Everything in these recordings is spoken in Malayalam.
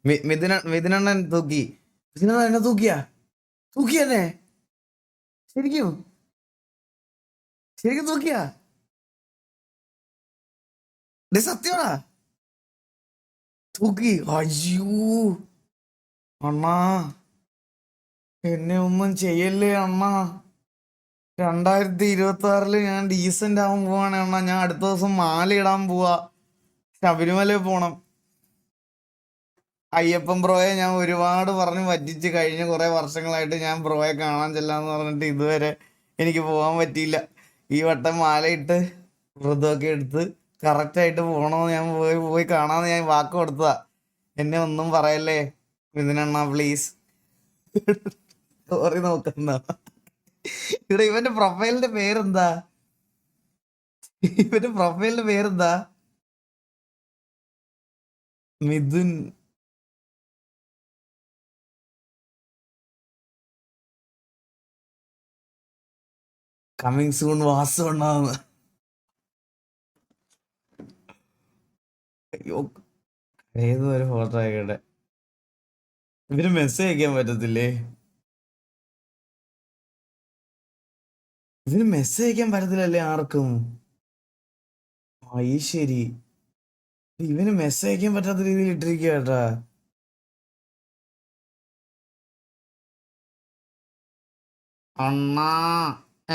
മിഥുനണ്ണൻ തൂക്കി. മിഥുനണ്ണൻ എന്നെ തൂക്കിയെന്നെ ശരിക്കും ശരിക്കും തൂക്കിയാ സത്യമാ തൂക്കി. അയ്യോ അണ്ണാ എന്നെ ഒന്നും ചെയ്യല്ലേ അണ്ണാ. 2026 ഞാൻ ഡീസന്റ് ആവാൻ പോവാണ് അണ്ണാ. ഞാൻ അടുത്ത ദിവസം മാല ഇടാൻ പോവാ. ശബരിമല പോണം. അയ്യപ്പൻ ബ്രോയെ ഞാൻ ഒരുപാട് പറഞ്ഞ് പറ്റിച്ച്. കഴിഞ്ഞ കുറെ വർഷങ്ങളായിട്ട് ഞാൻ ബ്രോയെ കാണാൻ ചെല്ലാന്ന് പറഞ്ഞിട്ട് ഇതുവരെ എനിക്ക് പോകാൻ പറ്റിയില്ല. ഈ വട്ടം മാലയിട്ട് വ്രതമൊക്കെ എടുത്ത് കറക്റ്റായിട്ട് പോകണമെന്ന് ഞാൻ പോയി കാണാമെന്ന് ഞാൻ വാക്ക് കൊടുത്തതാ. എന്നെ ഒന്നും പറയല്ലേ മിഥുനണ്ണ പ്ലീസ്. സോറി നോക്കുന്ന ഇവിടെ ഇവന്റെ പ്രൊഫൈലിന്റെ പേരെന്താ? മിഥുൻ കമ്മിങ് സൂൺ വാസം ഉണ്ടാവുന്ന. അയ്യോ ഏതോ ഒരു ഫോട്ടോ ആയിക്കട്ടെ. ഇവര് മെസ്സേജ് അയക്കാൻ പറ്റത്തില്ലേ? ഇതിന് മെസ്സേജ് അയക്കാൻ പറ്റത്തില്ലല്ലേ ആർക്കും? ഈ ശരി, ഇവന് മെസ്സേജ് അയക്കാൻ പറ്റാത്ത രീതിയിൽ ഇട്ടിരിക്കുക കേട്ടാ. അണ്ണാ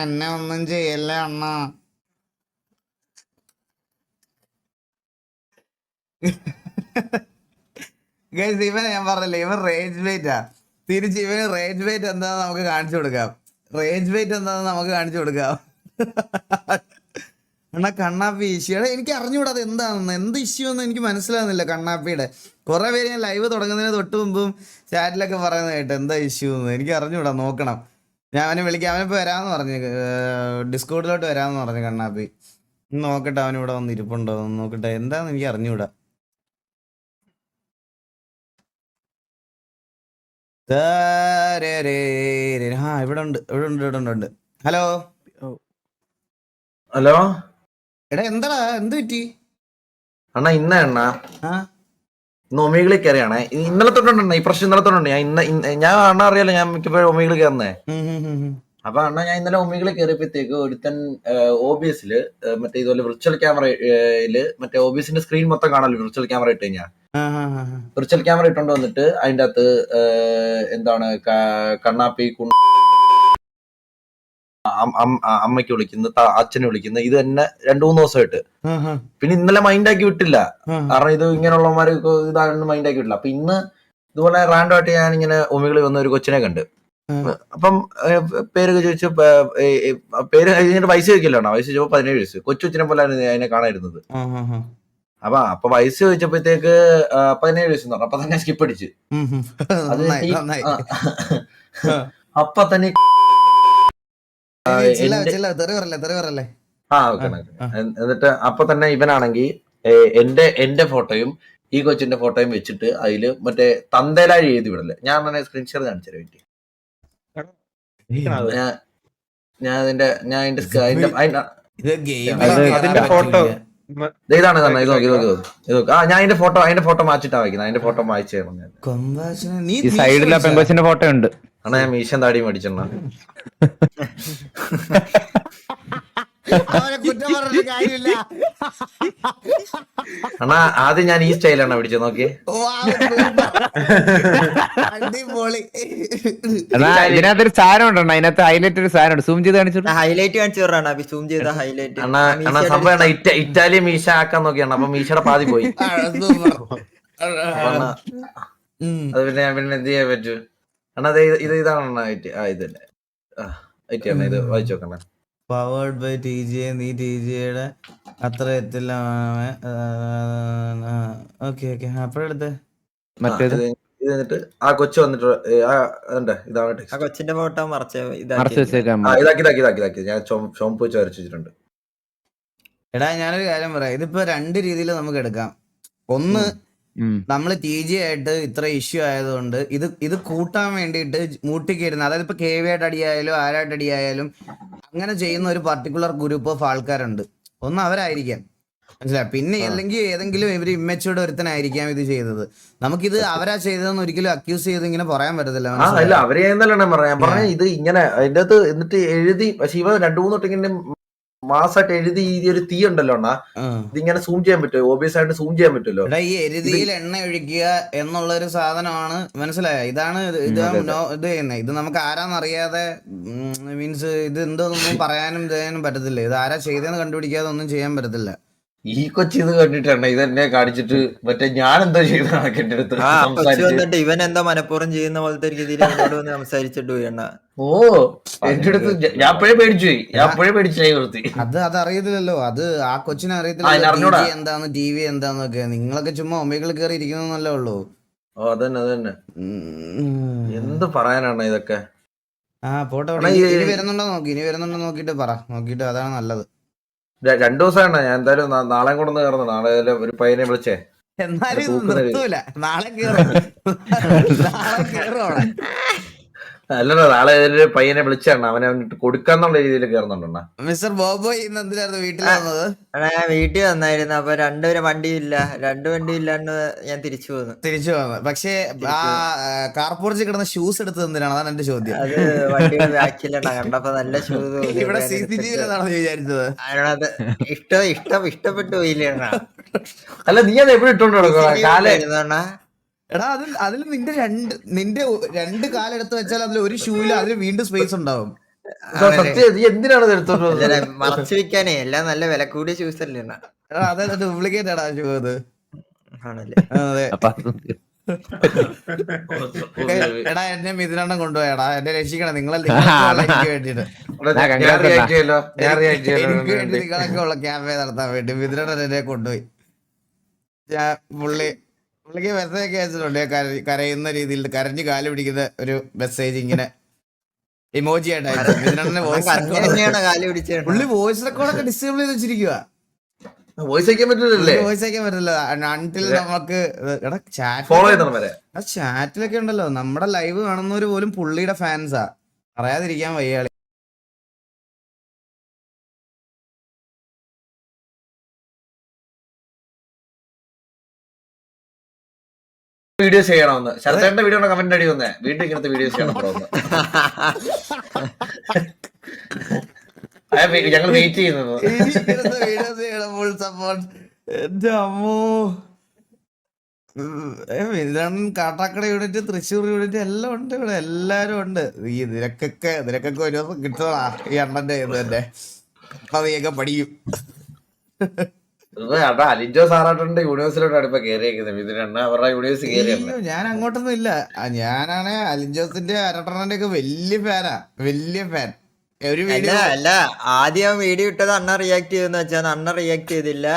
എന്നെ ഒന്നും ചെയ്യല്ലേ അണ്ണാ. ഇവനെ ഞാൻ പറഞ്ഞില്ലേ, ഇവൻ റേഞ്ച് വെയിറ്റാ. തിരിച്ച് ഇവന് റേഞ്ച് വെയിറ്റ് എന്താന്ന് നമുക്ക് കാണിച്ചു കൊടുക്കാം. എന്നാ കണ്ണാപ്പി ഇഷ്യൂ എനിക്ക് അറിഞ്ഞുകൂടാ അത് എന്താണെന്ന്. എന്ത് ഇഷ്യൂ എന്ന് എനിക്ക് മനസ്സിലാകുന്നില്ല കണ്ണാപ്പിയുടെ. കുറെ പേര് ഞാൻ ലൈവ് തുടങ്ങുന്നതിന് തൊട്ട് മുമ്പും ചാറ്റിലൊക്കെ പറയുന്നത് കേട്ടോ എന്താ ഇഷ്യൂ എന്ന്. എനിക്ക് അറിഞ്ഞുകൂടാ, നോക്കണം. ഞാൻ അവനെ വിളിക്കാം. അവനിപ്പോൾ വരാമെന്ന് പറഞ്ഞു, ഡിസ്കോഡിലോട്ട് വരാമെന്ന് പറഞ്ഞു കണ്ണാപ്പി. നോക്കട്ടെ അവനിവിടെ വന്ന് ഇരിപ്പുണ്ടോ എന്ന് നോക്കട്ടെ. എന്താണെന്ന് എനിക്ക് അറിഞ്ഞുകൂടാ. ഇവിടെ ഉണ്ട്. ഹലോ ഹലോ എടാ എന്താടാ, എന്ത് പറ്റി അണ്ണാ? ഇന്ന് ഒമേഗിളി കയറിയാണേ. ഇന്നലെ തൊട്ടുണ്ട് ഈ പ്രശ്നം. ഇന്നലെ തൊട്ടുണ്ട് ഞാൻ അണ്ണ അറിയാലോ, ഞാൻ മിക്കപ്പോഴും ഒമേഗിളി കയറുന്നേ. അപ്പൊ അണ്ണാ ഞാൻ ഇന്നലെ ഒമേഗിളി കയറിയപ്പോഴത്തേക്ക് ഒരുത്തൻ OBS-ല് മറ്റേ ഇതുപോലെ വിർച്വൽ ക്യാമറയില് മറ്റേ OBS-ന്റെ സ്ക്രീൻ മൊത്തം കാണാമല്ലോ വിർച്വൽ ക്യാമറ ഇട്ട് കഴിഞ്ഞാൽ. വിർച്വൽ ക്യാമറ ഇട്ടോണ്ട് വന്നിട്ട് അതിന്റെ അകത്ത് എന്താണ് കണ്ണാപ്പി അമ്മയ്ക്ക് വിളിക്കുന്നു, അച്ഛനെ വിളിക്കുന്നു. ഇത് തന്നെ 2-3 ദിവസമായിട്ട്. പിന്നെ ഇന്നലെ മൈൻഡാക്കി വിട്ടില്ല, കാരണം ഇത് ഇങ്ങനെയുള്ളമാര് ഇതാണെന്ന് മൈൻഡാക്കി വിട്ടില്ല. അപ്പൊ ഇന്ന് ഇതുപോലെ റാൻഡം ആയിട്ട് ഞാൻ ഇങ്ങനെ ഒമികളി വന്ന ഒരു കൊച്ചിനെ കണ്ട്. അപ്പം പേരൊക്കെ ചോദിച്ചു. പേര് കഴിഞ്ഞിട്ട് വയസ്സ് ചോദിക്കില്ലോ. വയസ്സ് ചോദിച്ചപ്പോ 17 വയസ്സ്. കൊച്ചുകൊച്ചിനെ പോലെ അതിനെ കാണായിരുന്നത്. അപ്പൊ വയസ്സ് ചോദിച്ചപ്പോഴത്തേക്ക് 17 വയസ്സ് പറഞ്ഞു. അപ്പൊ തന്നെ സ്കിപ്പ് അടിച്ച്. അപ്പൊ തന്നെ എന്നിട്ട് അപ്പൊ തന്നെ ഇവനാണെങ്കിൽ എന്റെ ഫോട്ടോയും ഈ കൊച്ചിന്റെ ഫോട്ടോയും വെച്ചിട്ട് അതില് മറ്റേ തന്തേലാഴി എഴുതി വിടല്ലേ. ഞാൻ തന്നെ സ്ക്രീൻഷോട്ട് കാണിച്ചു തരാം. അതിന്റെ ഫോട്ടോ ഇതാണ് തന്നെ. ഇത് നോക്കി ഞാൻ അതിന്റെ ഫോട്ടോ മാച്ചിട്ടാ വയ്ക്കുന്നത്. അതിന്റെ ഫോട്ടോ മായിച്ചു തരണം. സൈഡിലെ പെങ്കൊച്ചിന്റെ ഫോട്ടോ ഉണ്ട്. അണ്ണാ ഞാൻ മീശൻ താടി മേടിച്ചെണ്ണ. അണ്ണാ ആദ്യം ഞാൻ ഈ സ്റ്റൈലാണ് പിടിച്ചത്. നോക്കിയേ, ഇതിനകത്തൊരു സാധനം ഉണ്ടോ? അതിനകത്ത് ഹൈലൈറ്റ് ഒരു സാധനം ഉണ്ട്. സൂം ചെയ്ത് കാണിച്ചു. ഹൈലൈറ്റ് കാണിച്ചു സൂം ചെയ്ത ഹൈലൈറ്റ്. അണ്ണാ സംഭവം ഇറ്റാലിയൻ മീശ ആക്കാൻ നോക്കിയാണ്. അപ്പൊ മീശയുടെ പാതി പോയി. അത് പിന്നെ എന്ത് ചെയ്യാൻ പറ്റൂ അണ്ണാ? ഇതാണ് ഇതല്ലേ ഇത് വായിച്ചു നോക്കണേ. Powered by TGA. നീ TGAയുടെ അത്ര എത്തില്ല. ഓക്കെ അപ്പോഴെടുത്ത് മറ്റേത് ഇത് എന്നിട്ട് ആ കൊച്ചു വന്നിട്ട് ഇതാണ് കൊച്ചിന്റെ ഫോട്ടോ ഇതാക്കി ഞാൻ ചോമ്പ് വെച്ച് വരച്ചു വെച്ചിട്ടുണ്ട്. എടാ ഞാനൊരു കാര്യം പറയാം. ഇതിപ്പോ 2 രീതിയിൽ നമുക്ക് എടുക്കാം. ഒന്ന്, നമ്മൾ TGA ആയിട്ട് ഇത്ര ഇഷ്യൂ ആയതുകൊണ്ട് ഇത് കൂട്ടാൻ വേണ്ടിയിട്ട് മൂട്ടിക്കരുന്ന, അതായത് ഇപ്പൊ KV ആയിട്ട് അടിയായാലും ആരായിട്ട് അടിയായാലും അങ്ങനെ ചെയ്യുന്ന ഒരു പർട്ടിക്കുലർ ഗ്രൂപ്പ് ഓഫ് ആൾക്കാരുണ്ട്. ഒന്ന് അവരായിരിക്കാം. മനസ്സിലായി. പിന്നെ അല്ലെങ്കിൽ ഏതെങ്കിലും ഇവര് ഇമ്മച്ചോട് ഒരുത്തനായിരിക്കാം ഇത് ചെയ്തത്. നമുക്കിത് അവരാ ചെയ്തതെന്ന് ഒരിക്കലും അക്യൂസ് ചെയ്ത് ഇങ്ങനെ പറയാൻ പറ്റത്തില്ല. അല്ല അവരെ എന്നല്ലാണ് പറയാൻ പറഞ്ഞ ഇത് ഇങ്ങനെ അതിന്റെ അകത്ത് എന്നിട്ട് എഴുതി. പക്ഷെ ഇവ 2-3 തൊട്ട് ഇങ്ങനെ മാസമായിട്ട് എഴുതി ഈ ഒരു തീ ഉണ്ടല്ലോ അണ്ണാ, ഇതിങ്ങനെ സൂം ചെയ്യാൻ പറ്റുമോ? ഓബിയസ് ആയിട്ട് സൂം ചെയ്യാൻ പറ്റുമല്ലോ. ഈ എരുതിയിൽ എണ്ണ ഒഴിക്കുക എന്നുള്ള ഒരു സാധനമാണ്, മനസ്സിലായോ? ഇതാണ് ഇത് ചെയ്യുന്നത്. ഇത് നമുക്ക് ആരാന്നറിയാതെ മീൻസ് ഇത് എന്തോന്നൊന്നും പറയാനും ചെയ്യാനും പറ്റത്തില്ല. ഇത് ആരാ ചെയ്തതെന്ന് കണ്ടുപിടിക്കാതെ ഒന്നും ചെയ്യാൻ പറ്റത്തില്ല. ഈ കൊച്ചി ഇത് കണ്ടിട്ടാണ് ഇതെന്നെ കാണിച്ചിട്ട് മറ്റേ ഞാൻ എന്തോ ചെയ്താണ് എന്റെ അടുത്ത് വന്നിട്ട് ഇവൻ എന്താ മനഃപൂർവ്വം ചെയ്യുന്ന പോലത്തെ രീതിയിൽ സംസാരിച്ചിട്ട് പോയണ്ണ. ഓ എന്റെ അടുത്ത് ഞാൻ അപ്പോഴേ പേടിച്ചു പോയി. ഞാൻ അപ്പോഴേ പേടിച്ചായി നിർത്തി. അതറിയത്തില്ലല്ലോ. അത് ആ കൊച്ചിനെ അറിയത്തില്ല എന്താന്ന് ടി വി എന്താന്നൊക്കെ. നിങ്ങളൊക്കെ ചുമ്മാ ഒമേകൾ കയറി ഇരിക്കുന്നല്ലേ ഉള്ളൂ. ഓ അതന്നെ എന്ത് പറയാനാണ് ഇതൊക്കെ. പോട്ടെ. ഇനി വരുന്നുണ്ടോ നോക്കിട്ട് പറ. നോക്കിട്ട് അതാണ് നല്ലത്. 2 ദിവസമാണ് ഞാൻ എന്തായാലും നാളെ കൊണ്ടു കയറുന്നു. നാളെ ഒരു പയ്യനെ വിളിച്ചേ. എന്നാലും നിർത്തൂല. നാളെ കേറും അവിടെ. അല്ലല്ലോ നാളെ ഒരു പയ്യനെ വിളിച്ചാണ്. അവനെ കൊടുക്കാന്നുള്ള രീതിയിൽ കയറുന്നുണ്ടോ? മിസ്റ്റർ ബോബോയ് ഇന്ന് എന്തിനായിരുന്നു വീട്ടിൽ വന്നത്? ഞാൻ വീട്ടിൽ വന്നായിരുന്നു. അപ്പൊ രണ്ട് വണ്ടി ഇല്ലാണ്ട് ഞാൻ തിരിച്ചു പോന്നു. പക്ഷേ ആ കാർപോർച്ച് കിടന്ന ഷൂസ് എടുത്തത് എന്തിനാണ്? അതാണ് എന്റെ ചോദ്യം. അത് വണ്ടിയുടെ ബാക്കിലാണ്. കണ്ടപ്പോ നല്ല ഷൂസ് ഇവിടെ CCTV വിചാരിച്ചത്. ഇഷ്ടപ്പെട്ടു പോയില്ലേ? അല്ല നീ അത് എവിടെ ഇട്ടോണ്ട് എടാ അതിൽ നിന്റെ രണ്ട് കാലെടുത്ത് വെച്ചാൽ അതിൽ ഒരു ഷൂയില് അതിൽ വീണ്ടും സ്പേസ് ഉണ്ടാവും. എന്തിനാണ് എടുത്തോണ്ട് മറച്ചു വെക്കാനേ. എല്ലാം നല്ല വില കൂടിയ ഷൂസ് അല്ലേ? അതെ ഡ്യൂപ്ലിക്കേറ്റ് ആടാ ഷൂ അത്. എടാ എന്നെ മിഥുനെണ്ണം കൊണ്ടുപോയടാ. എന്നെ രക്ഷിക്കണം. നിങ്ങളെനിക്ക് വേണ്ടിട്ട് എനിക്ക് വേണ്ടി നിങ്ങളൊക്കെ ഉള്ള ക്യാമ്പയിൻ നടത്താൻ വേണ്ടി മിഥുനെണ്ണം എന്നെ കൊണ്ടുപോയി. പുള്ളിക്ക് മെസ്സേജ് ഒക്കെ അയച്ചിട്ടുണ്ട്. കരയുന്ന രീതിയിൽ കരഞ്ഞു കാല് പിടിക്കുന്ന ഒരു മെസ്സേജ് ഇങ്ങനെ ഇമോജി ആയിട്ട് പുള്ളി വോയിസ് റെക്കോർഡൊക്കെ ഡിസേബിൾ ചെയ്ത് വെച്ചിരിക്കുക. വോയിസ് അയക്കാൻ പറ്റില്ല അൺടിൽ നമുക്ക് ചാറ്റിലൊക്കെ ഉണ്ടല്ലോ. നമ്മുടെ ലൈവ് കാണുന്നവര് പോലും പുള്ളിയുടെ ഫാൻസാ. പറയാതിരിക്കാൻ വയ്യാളി. വീഡിയോസ് ചെയ്യണമെന്ന് ശരത്തേന്റെ വീഡിയോ കമന്റ് അടി വന്നേ. വീണ്ടും ഇങ്ങനത്തെ വീഡിയോസ് ചെയ്യണം. ഞങ്ങൾ വെയിറ്റ് ചെയ്യുന്നത്. എന്റെ അമ്മോ. കാട്ടാക്കട യൂണിറ്റ്, തൃശ്ശൂർ യൂണിറ്റ് എല്ലാം ഉണ്ട് ഇവിടെ. എല്ലാരും ഉണ്ട്. നിനക്കൊക്കെ ഒരു ദിവസം കിട്ടണ ഈ അണ്ണന്റെ ഇത് തന്നെ. അപ്പൊ നീയൊക്കെ പഠിക്കും. അലിഞ്ചോ സാറാട്ടുണ്ട് യൂണിവേഴ്സിലോട്ടാണ് ഇപ്പൊ കയറിയേക്കുന്നത്. ഇതിനെണ്ണ അവരുടെ യൂണിവേഴ്സ് കയറിയാണ്. ഞാൻ അങ്ങോട്ടൊന്നും ഇല്ല. ഞാനാണ് അലിഞ്ചോസിന്റെ അരട്ടണ്ണന്റെ ഒക്കെ വലിയ ഫാൻ. ഒരു വീഡിയോ അല്ല, ആദ്യം വീഡിയോ ഇട്ടത് അണ്ണ റിയാക്ട് ചെയ്തെന്ന് വെച്ചാൽ അണ്ണ റിയാക്ട് ചെയ്തില്ല.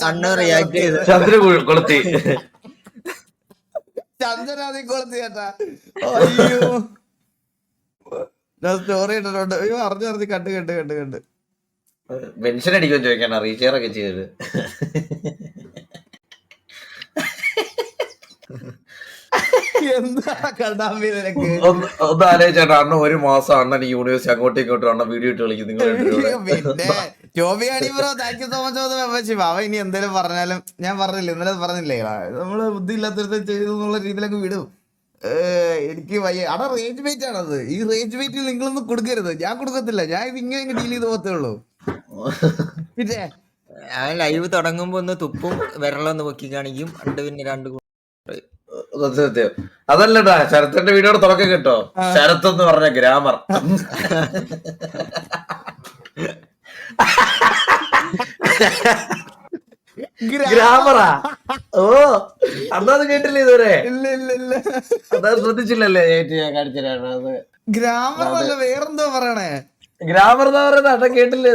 അണ്ണ റിയാക്ട് ചെയ്ത് ചന്ദ്രൻ കൊളുത്തി ചേട്ടാ. അയ്യോ ഞാൻ സ്റ്റോറി ഇട്ടിട്ടുണ്ട്. അയ്യോ അറിഞ്ഞു കണ്ട് മെൻഷൻ അടിക്കുമെന്ന് ചോദിക്കാണ്. റീഷെയർ ഒക്കെ ചെയ്തത്. ഒന്ന് ആലോചിച്ചേട്ടാ. അണ്ണ ഒരു മാസം അണ്ണൻ യൂണിവേഴ്സിറ്റി അങ്ങോട്ടും ഇങ്ങോട്ടും അണ്ണ വീഡിയോ ഇട്ട് കളിക്കും. അവ ഇനി എന്തേലും പറഞ്ഞാലും ഞാൻ പറഞ്ഞില്ലേ, ഇന്നലെ പറഞ്ഞില്ലേ, നമ്മള് ബുദ്ധി ഇല്ലാത്തടത്ത് ചെയ്തു എന്നുള്ള രീതിയിലൊക്കെ വിടും. എനിക്ക് വയ്യ. അവിടെ റേഞ്ച് വെയിറ്റ് ആണത്. ഈ റേഞ്ച് വെയിറ്റിൽ നിങ്ങളൊന്നും കൊടുക്കരുത്. ഞാൻ കൊടുക്കത്തില്ല. ഞാൻ ഇത് ഇങ്ങനെ ഡീൽ ചെയ്ത് പോകത്തേ ഉള്ളൂ. പിന്നെ ലൈവ് തുടങ്ങുമ്പോ ഒന്ന് തുപ്പും, വിരളൊന്ന് പൊക്കി കാണിക്കും. പിന്നെ സത്യം അതല്ലടാ. ശരത്തിന്റെ വീഡിയോയുടെ തുടക്കം കേട്ടോ. ശരത്ത് എന്ന് പറഞ്ഞ ഗ്രാമർ. ഗ്രാമറാ? ഓ അന്നത് കേട്ടില്ലേ ഇതുവരെ? ഇല്ല അതാ ശ്രദ്ധിച്ചില്ലല്ലേ? ഞാൻ കാണിച്ചതാണ് അത്. ഗ്രാമർ അല്ല, വേറെന്തോ പറയണേ. ഗ്രാമർ എന്ന് പറയുന്നത് അത കേട്ടില്ലേ?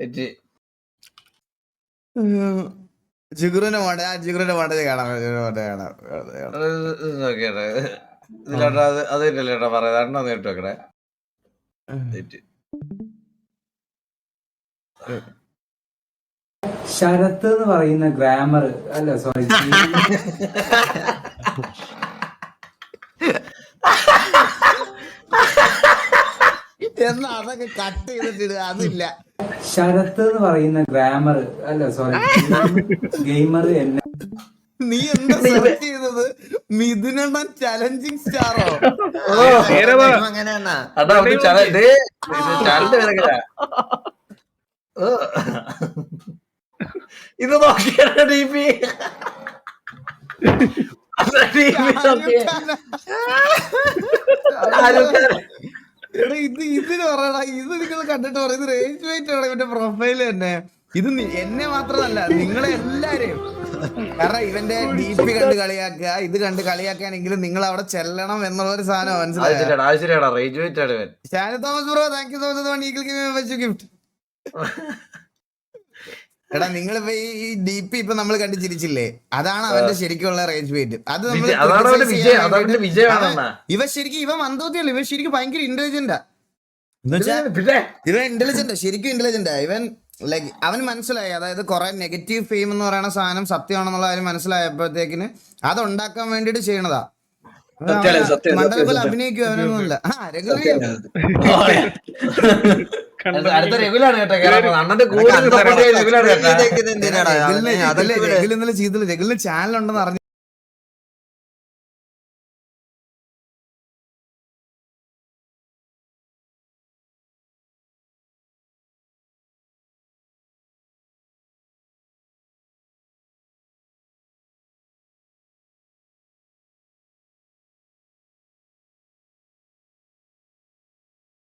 അത് ജിഗുറിന്റെ മോഡൽ കാണാം. അതില്ലല്ലേട്ടാ പറയാ. അണ്ണ നേരിട്ട് വെക്കണേ. ശരത്ത് എന്ന് പറയുന്ന ഗ്രാമർ അല്ല, സോറി, എന്നാ അതൊക്കെ കട്ട് ചെയ്തിട്ട് അതില്ല. ശരത്ത് എന്ന് പറയുന്ന ഗ്രാമർ അല്ല സോറി ഗെയിമർ എന്നെ നീ എന്താ സെർച്ച് ചെയ്തത്? മിഥുനണ്ണൻ ചലഞ്ചിങ് സ്റ്റാറോ? അങ്ങനെയാണ അതാ ഒരു ചാനലിന്റെ പേരൊക്കെ ഇത് നോക്കിയാണ് ഡി പി എടാ ഇതിന് പറയടാ, ഇത് നിങ്ങൾ കണ്ടിട്ട് പറയും ഇത് റേഞ്ച് വെയിറ്റ് ആണ് ഇവന്റെ പ്രൊഫൈല് തന്നെ. ഇത് എന്നെ മാത്രമല്ല നിങ്ങളെ എല്ലാരെയും. കാരണം ഇവന്റെ ഡി പി കണ്ട് കളിയാക്കുക, ഇത് കണ്ട് കളിയാക്കുകയാണെങ്കിലും നിങ്ങൾ അവിടെ ചെല്ലണം എന്നുള്ള ഒരു സാധനം മനസ്സിലായി. Shani Thomas bro thank you so much gift. എടാ നിങ്ങളിപ്പോ ഈ ഡി പി ഇപ്പൊ നമ്മൾ കണ്ട് ചിരിച്ചില്ലേ, അതാണ് അവന്റെ ശരിക്കുള്ള റേഞ്ച് വെയിറ്റ്. അത് ഇവ ശരിക്കും ഇവ മന്ദോത്തിയല്ല, ഇവ ശരിക്കും ഭയങ്കര ഇന്റലിജന്റാ. ഇവൻ ഇന്റലിജന്റാ, ശരിക്കും ഇന്റലിജന്റാ ഇവൻ. ലൈക്ക് അവന് മനസ്സിലായി, അതായത് കുറെ നെഗറ്റീവ് ഫെയിം എന്ന് പറയുന്ന സാധനം സത്യമാണെന്നുള്ള കാര്യം മനസ്സിലായപ്പോഴത്തേക്കിന് അത് ഉണ്ടാക്കാൻ വേണ്ടിട്ട് ചെയ്യണതാ. മണ്ഡലത്തിൽ അഭിനയിക്കും അവനൊന്നുമില്ല. അടുത്ത രഘുലാണ് കേട്ടോ, അണ്ണന്റെ കൂടെ രഘുലിന് ചീതല് രഘുലിന് ചാനൽ ഉണ്ടെന്ന് അറിഞ്ഞു.